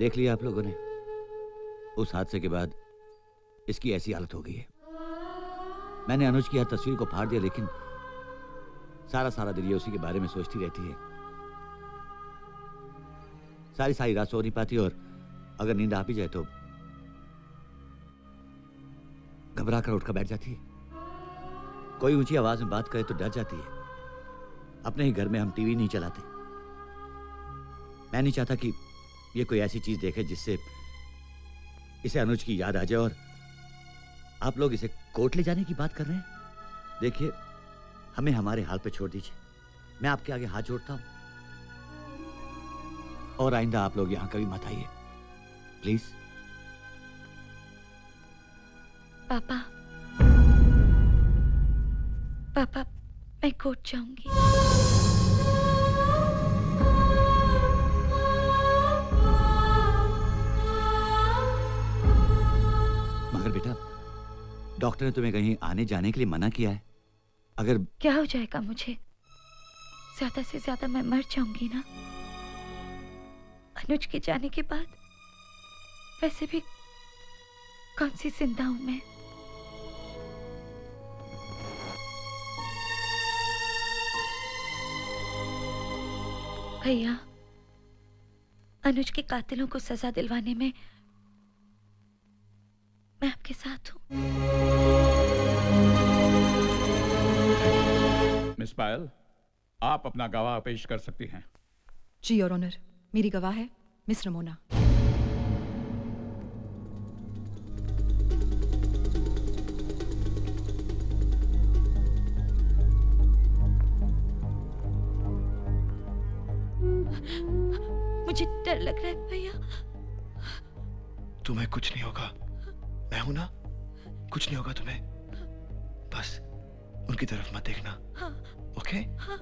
देख लिया आप लोगों ने, उस हादसे के बाद इसकी ऐसी हालत हो गई है। मैंने अनुज की हर तस्वीर को फाड़ दिया, लेकिन सारा दिन ये उसी के बारे में सोचती रहती है। सारी रात सो नहीं पाती, और अगर नींद आ भी जाए तो घबरा कर उठकर बैठ जाती है। कोई ऊंची आवाज में बात करे तो डर जाती है। अपने ही घर में हम टीवी नहीं चलाते। मैं नहीं चाहता कि ये कोई ऐसी चीज देखे जिससे इसे अनुज की याद आ जाए। और आप लोग इसे कोर्ट ले जाने की बात कर रहे हैं। देखिए, हमें हमारे हाल पे छोड़ दीजिए। मैं आपके आगे हाथ जोड़ता हूं, और आइंदा आप लोग यहां कभी मत आइए, प्लीज। पापा, मैं कोर्ट जाऊंगी। मगर बेटा, डॉक्टर ने तुम्हें कहीं आने जाने के लिए मना किया है। अगर क्या हो जाएगा मुझे? ज्यादा से ज्यादा मैं मर जाऊंगी ना। अनुज के जाने के बाद वैसे भी कौन सी जिंदा हूं मैं। भैया, अनुज के कातिलों को सजा दिलवाने में मैं आपके साथ हूं। मिस पायल, आप अपना गवाह पेश कर सकती हैं। जी योर ऑनर, मेरी गवाह है मिस रमोना। मुझे डर लग रहा है भैया। तुम्हें कुछ नहीं होगा, मैं हूं ना। कुछ नहीं होगा तुम्हें, बस उनकी तरफ मत देखना। हाँ। ओके? हाँ।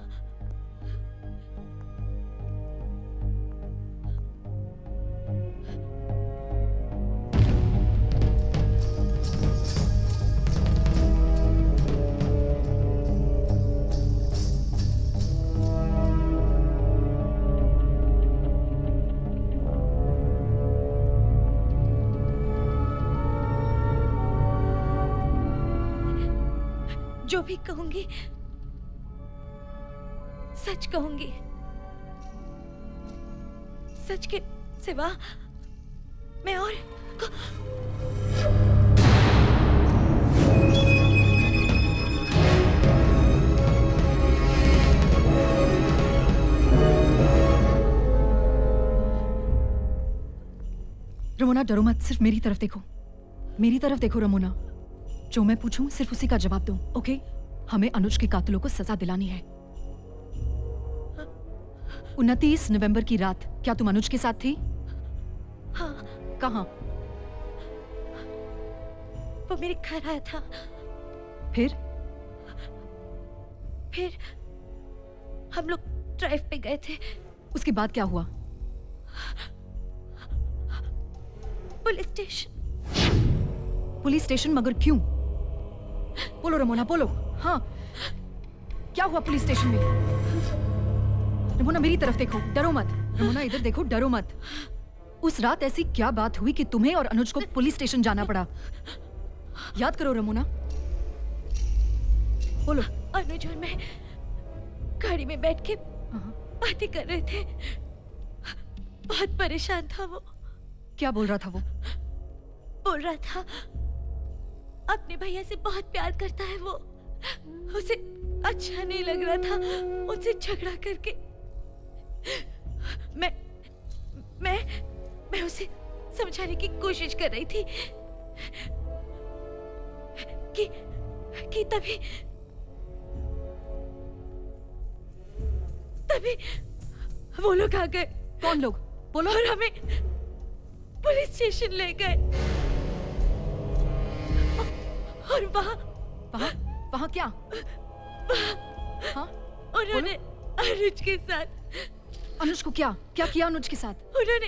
जो भी कहूंगी सच कहूंगी। सच के सिवा मैं और रमोना, डरो मत, सिर्फ मेरी तरफ देखो। मेरी तरफ देखो रमोना। जो मैं पूछूं सिर्फ उसी का जवाब दो, ओके? हमें अनुज के कातिलों को सजा दिलानी है। 29 नवंबर की रात क्या तुम अनुज के साथ थी? हाँ। कहाँ? वो मेरे घर आया था। फिर हम लोग ड्राइव पे गए थे। उसके बाद क्या हुआ? Police station. Police station? मगर क्यों? बोलो रमोना, बोलो। हाँ, क्या हुआ पुलिस स्टेशन में? रमोना, मेरी तरफ देखो, डरो मत। रमोना, इधर देखो, डरो मत। उस रात ऐसी क्या बात हुई कि तुम्हें और अनुज को पुलिस स्टेशन जाना पड़ा? याद करो रमोना, बोलो। अनुज और मैं गाड़ी में बैठ के बातें कर रहे थे। बहुत परेशान था वो। क्या बोल रहा था वो? बोल रहा था अपने भैया से बहुत प्यार करता है वो। उसे अच्छा नहीं लग रहा था उनसे झगड़ा करके। मैं उसे समझाने की कोशिश कर रही थी कि तभी वो लोग आ गए। कौन लोग? बोलो। और हमें पुलिस स्टेशन ले गए। और वहाँ क्या? हाँ? उन्होंने अनुज के साथ। अनुज को क्या किया अनुज के साथ? उन्होंने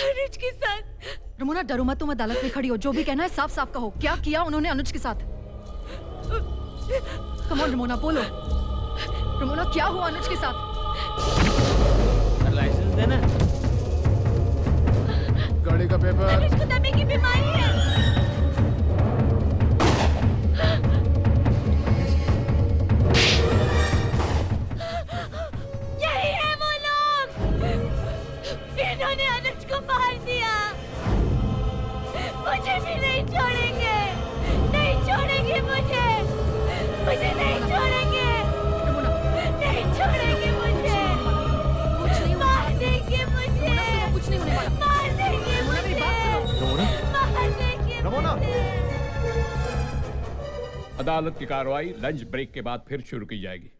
अनुज के साथ। रमोना, डरो मत, तुम अदालत में खड़ी हो। जो भी कहना है साफ साफ कहो। क्या किया उन्होंने अनुज के साथ? कम ऑन रमोना, बोलो। रमोना, क्या हुआ अनुज के साथ? लाइसेंस देना। गाड़ी का पेपर। अनुज को दमे की बीमारी है। यही है वो लोग। इन्होंने अनुज को मार दिया। मुझे भी नहीं छोड़ेंगे। नहीं छोड़ेंगे मुझे। मुझे नहीं छोड़ेंगे। नहीं छोड़ेंगे मुझे। मार देंगे मुझे। कुछ नहीं होने वाला। मार देंगे मुझे। मार देंगे रमोना। मुझे। अदालत की कार्रवाई लंच ब्रेक के बाद फिर शुरू की जाएगी।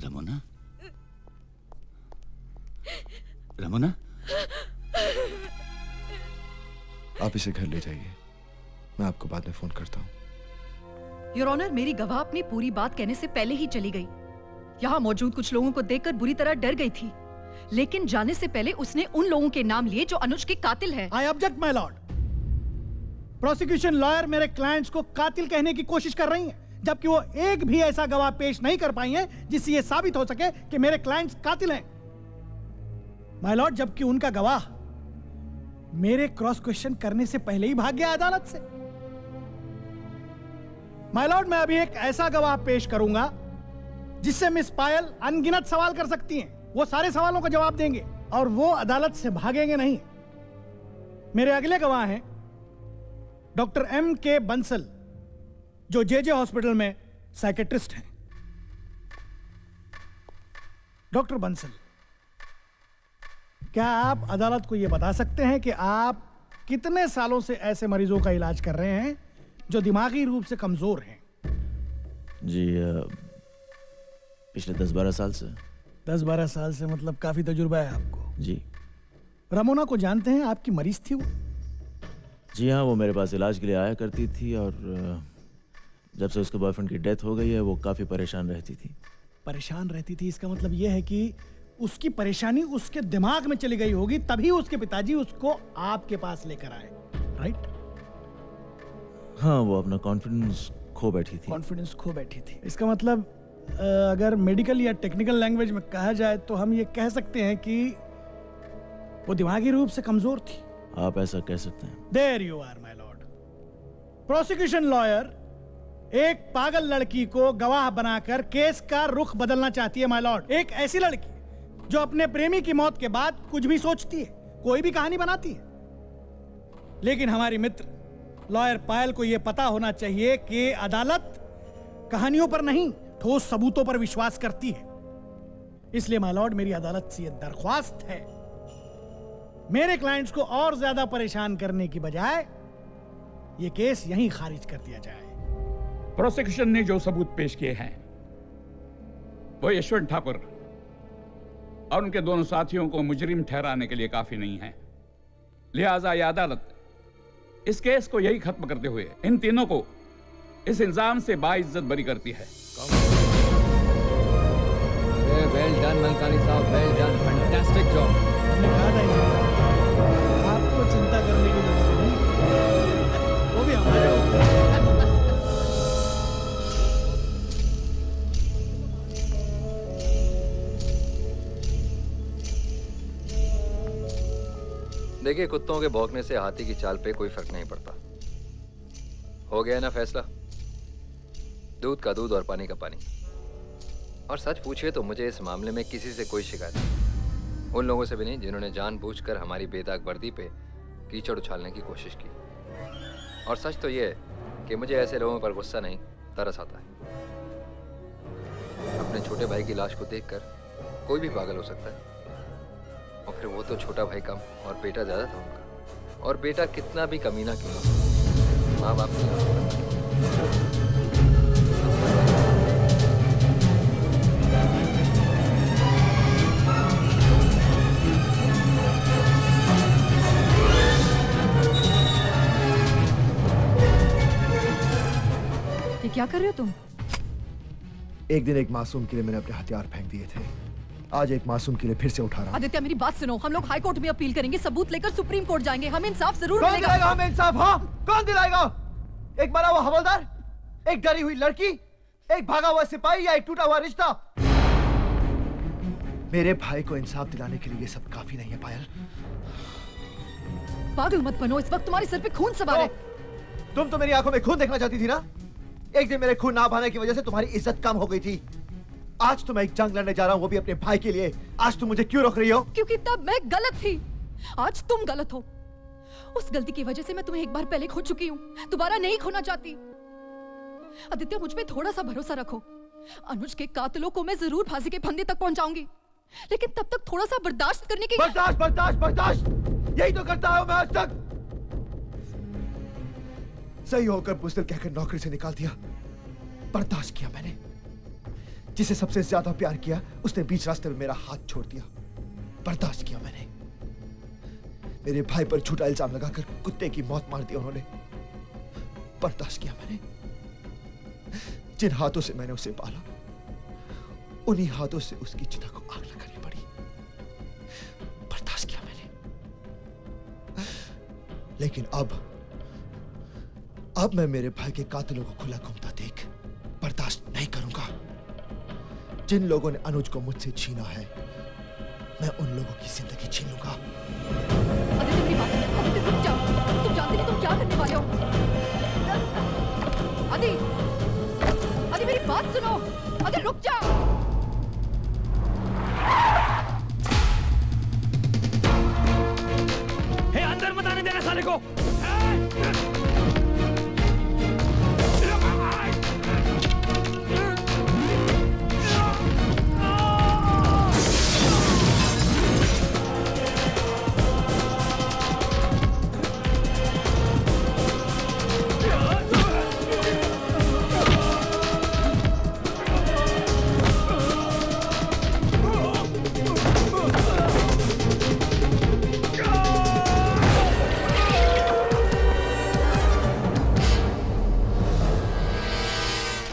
रमोना, रमोना, आप इसे घर ले जाइए, मैं आपको बाद में फोन करता हूँ। योर ऑनर, मेरी गवाह अपनी पूरी बात कहने से पहले ही चली गई। यहाँ मौजूद कुछ लोगों को देखकर बुरी तरह डर गई थी, लेकिन जाने से पहले उसने उन लोगों के नाम लिए जो अनुज के कातिल हैं। I object my lord. Prosecution lawyer मेरे क्लाइंट्स को कातिल कहने की कोशिश कर रही हैं, जबकि वो एक भी ऐसा गवाह पेश नहीं कर पाई हैं जिससे ये साबित हो सके कि मेरे क्लाइंट्स कातिल हैं। माय लॉर्ड, जबकि उनका गवाह मेरे क्रॉस क्वेश्चन करने से पहले ही भाग गया अदालत से। माय लॉर्ड, मैं अभी एक ऐसा गवाह पेश करूंगा जिससे मिस पायल अनगिनत सवाल कर सकती हैं। वो सारे सवालों का जवाब देंगे और वो अदालत से भागेंगे नहीं। मेरे अगले गवाह हैं डॉक्टर M.K. बंसल, जो JJ हॉस्पिटल में साइकेट्रिस्ट हैं। डॉक्टर बंसल, क्या आप अदालत को यह बता सकते हैं कि आप कितने सालों से ऐसे मरीजों का इलाज कर रहे हैं जो दिमागी रूप से कमजोर हैं? जी पिछले 10-12 साल से। 10-12 साल से मतलब काफी तजुर्बा है आपको। जी। रमोना को जानते हैं? आपकी मरीज थी वो? जी हाँ, वो मेरे पास इलाज के लिए आया करती थी और जब से उसके बॉयफ्रेंड की डेथ हो गई है वो काफ़ी परेशान रहती थी। परेशान रहती थी, इसका मतलब यह है कि उसकी परेशानी उसके दिमाग में चली गई होगी, तभी उसके पिताजी उसको आपके पास लेकर आए, राइट? हाँ, वो अपना कॉन्फिडेंस खो बैठी थी। कॉन्फिडेंस खो बैठी थी, इसका मतलब अगर मेडिकल या टेक्निकल लैंग्वेज में कहा जाए तो हम ये कह सकते हैं कि वो दिमागी रूप से कमजोर थी। आप ऐसा कह सकते हैं। There you are my lord. Prosecution lawyer एक पागल लड़की को गवाह बनाकर केस का रुख बदलना चाहती है माय लॉर्ड। एक ऐसी लड़की जो अपने प्रेमी की मौत के बाद कुछ भी सोचती है, कोई भी कहानी बनाती है। लेकिन हमारी मित्र लॉयर पायल को यह पता होना चाहिए कि अदालत कहानियों पर नहीं, ठोस सबूतों पर विश्वास करती है। इसलिए माय लॉर्ड, मेरी अदालत से यह दरख्वास्त है, मेरे क्लाइंट्स को और ज्यादा परेशान करने की बजाय यह केस यहीं खारिज कर दिया जाए। प्रोसिक्यूशन ने जो सबूत पेश किए हैं वो यशवंत ठाकुर और उनके दोनों साथियों को मुजरिम ठहराने के लिए काफी नहीं है। लिहाजा यह अदालत इस केस को यही खत्म करते हुए इन तीनों को इस इल्जाम से बाइज्जत बरी करती है। वेल डन मलकानी साहब, वेल डन, फैंटास्टिक जॉब। आपको चिंता करने की जरूरत नहीं, वो भी हमारे। देखिए, कुत्तों के भौंकने से हाथी की चाल पे कोई फर्क नहीं पड़ता। हो गया ना फैसला, दूध का दूध और पानी का पानी। और सच पूछिए तो मुझे इस मामले में किसी से कोई शिकायत नहीं, उन लोगों से भी नहीं जिन्होंने जानबूझकर हमारी बेदाग वर्दी पे कीचड़ उछालने की कोशिश की। और सच तो ये है कि मुझे ऐसे लोगों पर गुस्सा नहीं, तरस आता है। अपने छोटे भाई की लाश को देखकर कोई भी पागल हो सकता है, और फिर वो तो छोटा भाई कम और बेटा ज्यादा था उनका। और बेटा कितना भी कमीना क्यों ना, माँ बाप नहीं। ये क्या कर रहे हो तुम? एक दिन एक मासूम के लिए मैंने अपने हथियार फेंक दिए थे, आज एक मासूम के लिए फिर से उठा रहा हूं। आदित्य, मेरी बात सुनो, हम लोग हाई कोर्ट में अपील करेंगे, सबूत लेकर सुप्रीम कोर्ट जाएंगे, हमें इंसाफ जरूर कौन मिलेगा। दिलाएगा हमें इंसाफ? हाँ, कौन दिलाएगा? एक मरा हुआ हवलदार, एक डरी हुई लड़की, एक भागा हुआ सिपाही या एक टूटा हुआ रिश्ता? मेरे भाई को इंसाफ दिलाने के लिए ये सब काफी नहीं है पायल। पागल मत बनो, इस वक्त तुम्हारे सर पे खून सवार है। तुम तो मेरी आंखों में खून देखना चाहती थी ना। एक दिन मेरे खून ना बहाने की वजह से तुम्हारी इज्जत कम हो गई थी। आज तो मैं एक जंग लड़ने जा रहा हूँ, वो भी अपने भाई के लिए। आज तुम मुझे क्यों रोक रही हो? क्योंकि तब मैं गलत थी, आज तुम गलत हो। उस गलती की वजह से मैं तुम्हें एक बार पहले खो चुकी हूँ, दोबारा नहीं खोना चाहती। आदित्य, मुझ पे थोड़ा सा भरोसा रखो। अनुज के कातिलों को मैं जरूर फांसी के फंदे तक पहुंचाऊंगी, लेकिन तब तक थोड़ा सा बर्दाश्त करने की। बर्दाश्त बर्दाश्त बर्दाश्त, यही तो करता हूं मैं आज तक। सही होकर बुज़दिल कहकर नौकरी से निकाल दिया, बर्दाश्त किया मैंने। जिसे सबसे ज्यादा प्यार किया उसने बीच रास्ते में मेरा हाथ छोड़ दिया, बर्दाश्त किया मैंने। मेरे भाई पर झूठा इल्जाम लगाकर कुत्ते की मौत मार दी उन्होंने, बर्दाश्त किया मैंने। जिन हाथों से मैंने उसे पाला, उन्हीं हाथों से उसकी चिता को आग लगानी पड़ी, बर्दाश्त किया मैंने। लेकिन अब मैं मेरे भाई के कातिलों को खुला घूमता देख बर्दाश्त नहीं करूंगा। जिन लोगों ने अनुज को मुझसे छीना है, मैं उन लोगों की जिंदगी छीन लूंगा। आदित्य, मेरी बात सुनो। आदित्य, रुक जाओ। तुम जानते नहीं तुम क्या करने वाले हो। आदि, मेरी बात सुनो। आदि, रुक जाओ। हे, अंदर मत आने देना साले को।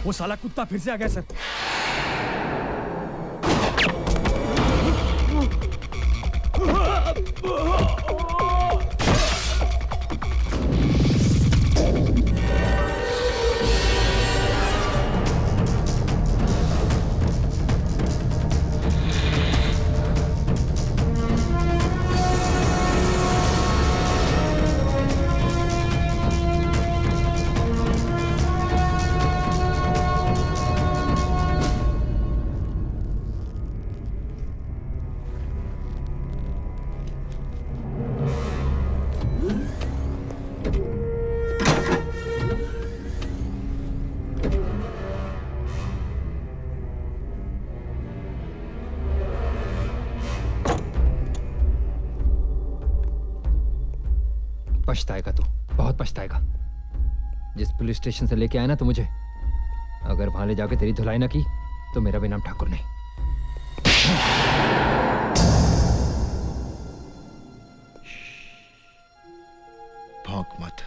वो साला कुत्ता फिर से आ गया सर। पछताएगा तू, बहुत पछताएगा। जिस पुलिस स्टेशन से लेके आया ना तू मुझे, अगर वहां ले जाके तेरी धुलाई ना की तो मेरा भी नाम ठाकुर नहीं। भौंक मत।